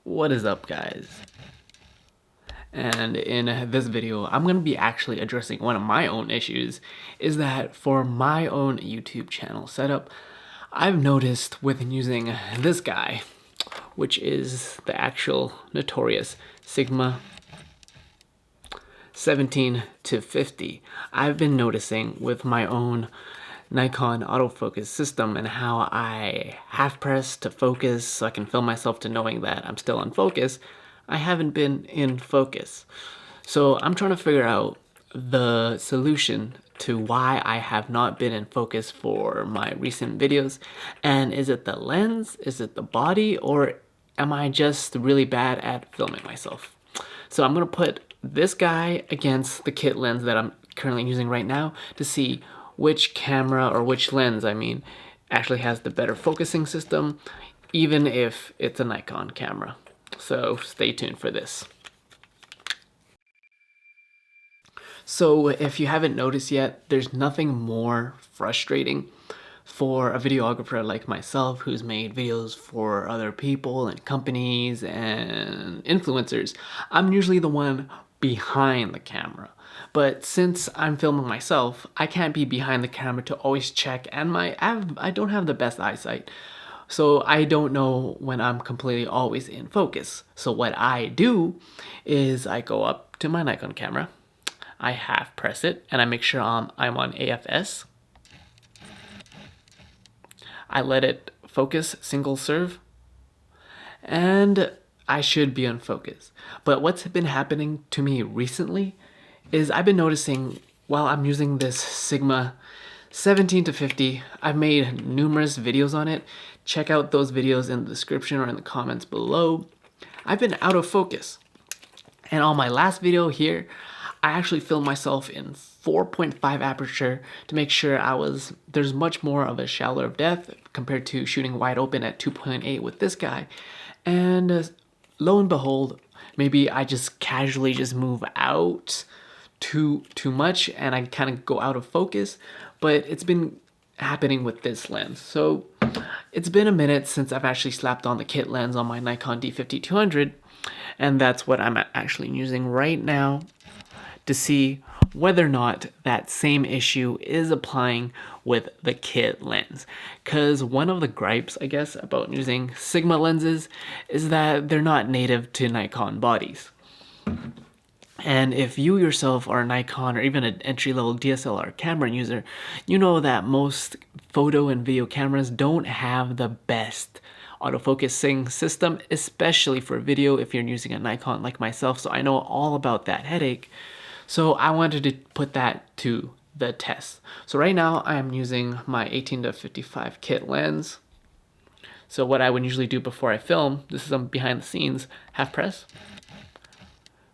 What is up, guys? And in this video, I'm going to be actually addressing one of my own issues, is that for my own YouTube channel setup, I've noticed with using this guy, which is the actual notorious Sigma 17 to 50, I've been noticing with my own Nikon autofocus system and how I half press to focus so I can film myself to knowing that I'm still in focus, I haven't been in focus. So I'm trying to figure out the solution to why I have not been in focus for my recent videos. And is it the lens? Is it the body? Or am I just really bad at filming myself? So I'm going to put this guy against the kit lens that I'm currently using right now to see which camera, or which lens I mean, actually has the better focusing system, even if it's a Nikon camera. So stay tuned for this. So if you haven't noticed yet, there's nothing more frustrating for a videographer like myself who's made videos for other people and companies and influencers. I'm usually the one behind the camera. But since I'm filming myself, I can't be behind the camera to always check, and I don't have the best eyesight. So I don't know when I'm completely always in focus. So what I do is I go up to my Nikon camera, I half press it, and I make sure I'm on AFS. I let it focus single serve, and I should be on focus. But what's been happening to me recently is I've been noticing while I'm using this Sigma 17 to 50, I've made numerous videos on it. Check out those videos in the description or in the comments below. I've been out of focus. And on my last video here, I actually filmed myself in 4.5 aperture to make sure there's much more of a shallow of depth compared to shooting wide open at 2.8 with this guy. And lo and behold, maybe I just casually just move out too much and I kind of go out of focus, but it's been happening with this lens. So it's been a minute since I've actually slapped on the kit lens on my Nikon D50-200, and that's what I'm actually using right now to see whether or not that same issue is applying with the kit lens. Because one of the gripes, I guess, about using Sigma lenses is that they're not native to Nikon bodies. And if you yourself are a Nikon or even an entry-level DSLR camera user, you know that most photo and video cameras don't have the best autofocusing system, especially for video if you're using a Nikon like myself. So I know all about that headache. So I wanted to put that to the test. So right now I am using my 18 to 55 kit lens. So what I would usually do before I film, this is behind the scenes, half press,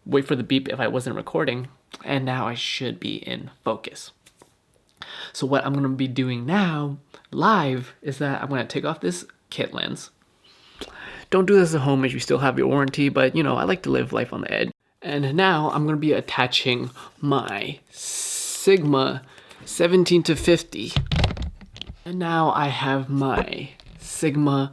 wait for the beep if I wasn't recording, and now I should be in focus. So what I'm going to be doing now, live, is that I'm going to take off this kit lens. Don't do this at home if you still have your warranty, but you know, I like to live life on the edge. And now I'm going to be attaching my Sigma 17 to 50. And now I have my Sigma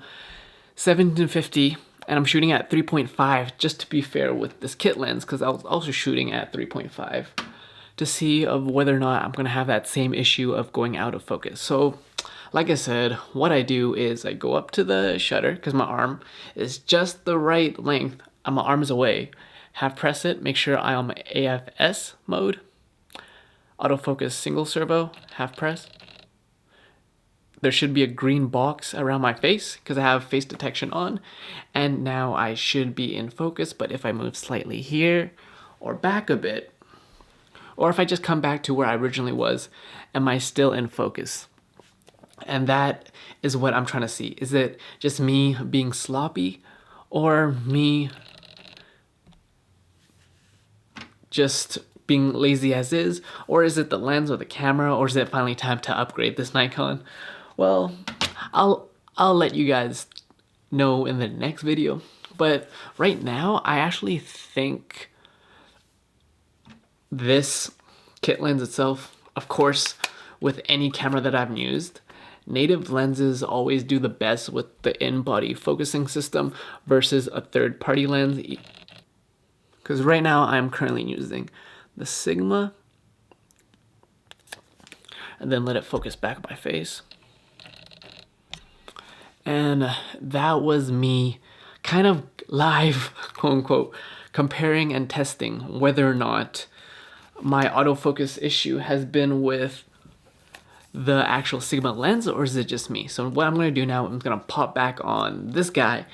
17 to 50, and I'm shooting at 3.5 just to be fair with this kit lens, because I was also shooting at 3.5 to see of whether or not I'm going to have that same issue of going out of focus. So like I said, what I do is I go up to the shutter because my arm is just the right length. My arm is away. Half press it, make sure I'm on AFS mode. Autofocus single servo, half press. There should be a green box around my face because I have face detection on. And now I should be in focus, but if I move slightly here or back a bit, or if I just come back to where I originally was, am I still in focus? And that is what I'm trying to see. Is it just me being sloppy, or me just being lazy as is, or is it the lens or the camera, or is it finally time to upgrade this Nikon? Well, I'll let you guys know in the next video, but right now I actually think this kit lens itself, of course, with any camera that I've used, native lenses always do the best with the in-body focusing system versus a third-party lens. Because right now I'm currently using the Sigma, and then let it focus back at my face. And that was me kind of live, quote unquote, comparing and testing whether or not my autofocus issue has been with the actual Sigma lens, or is it just me? So what I'm going to do now, I'm going to pop back on this guy,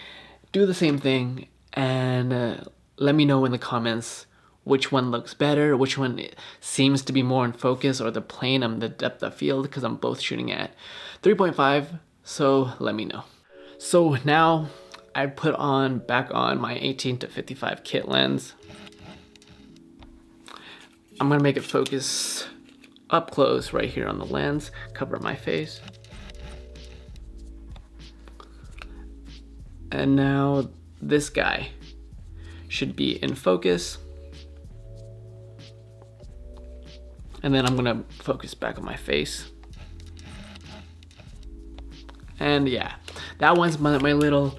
do the same thing, and let me know in the comments which one looks better, which one seems to be more in focus, or the plane and the depth of field, because I'm both shooting at 3.5, so let me know. So now I put back on my 18-55 kit lens. I'm gonna make it focus up close right here on the lens, cover my face. And now this guy should be in focus. And then I'm gonna focus back on my face. And yeah, that one's my little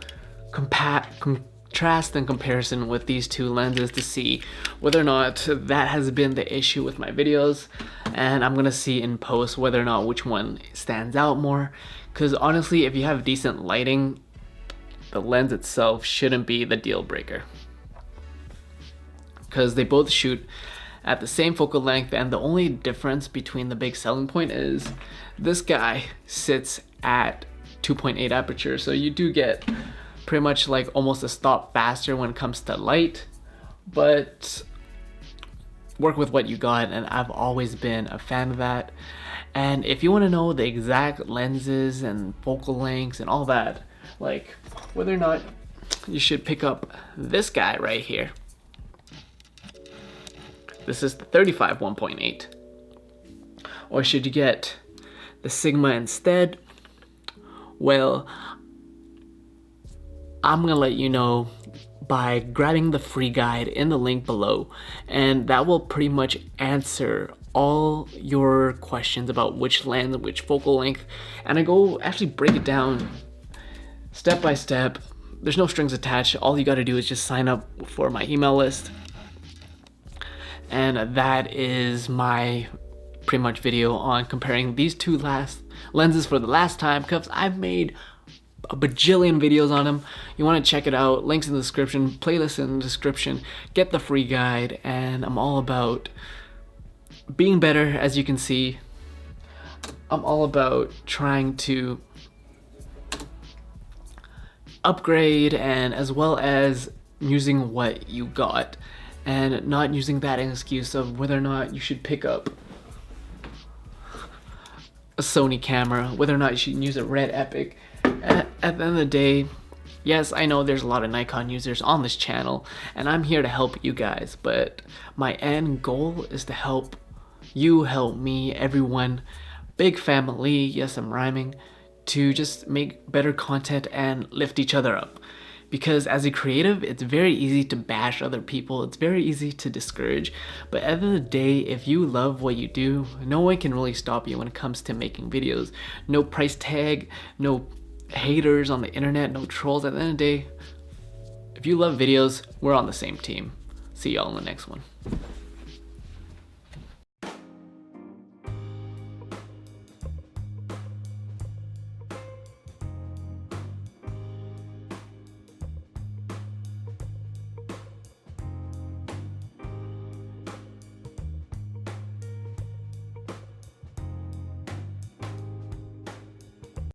contrast and comparison with these two lenses to see whether or not that has been the issue with my videos. And I'm gonna see in post whether or not which one stands out more. Because honestly, if you have decent lighting, the lens itself shouldn't be the deal breaker. Because they both shoot at the same focal length, and the only difference between the big selling point is this guy sits at 2.8 aperture, so you do get pretty much like almost a stop faster when it comes to light, but work with what you got, and I've always been a fan of that. And if you want to know the exact lenses and focal lengths and all that, like whether or not you should pick up this guy right here. This is the 35 1.8. Or should you get the Sigma instead? Well, I'm gonna let you know by grabbing the free guide in the link below, and that will pretty much answer all your questions about which lens, which focal length, and I go actually break it down step by step. There's no strings attached. All you gotta do is just sign up for my email list, and that is my pretty much video on comparing these two lenses for the last time, because I've made a bajillion videos on them. You want to check it out, links in the description, playlist in the description, get the free guide. And I'm all about being better. As you can see, I'm all about trying to upgrade, and as well as using what you got and not using that excuse of whether or not you should pick up a Sony camera, whether or not you should use a Red Epic. At the end of the day, yes, I know there's a lot of Nikon users on this channel, and I'm here to help you guys, but my end goal is to help you, help me, everyone, big family, yes, I'm rhyming, to just make better content and lift each other up. Because as a creative, it's very easy to bash other people, it's very easy to discourage, but at the end of the day, if you love what you do, no one can really stop you when it comes to making videos. No price tag, no haters on the internet, no trolls. At the end of the day, if you love videos, we're on the same team. See y'all in the next one.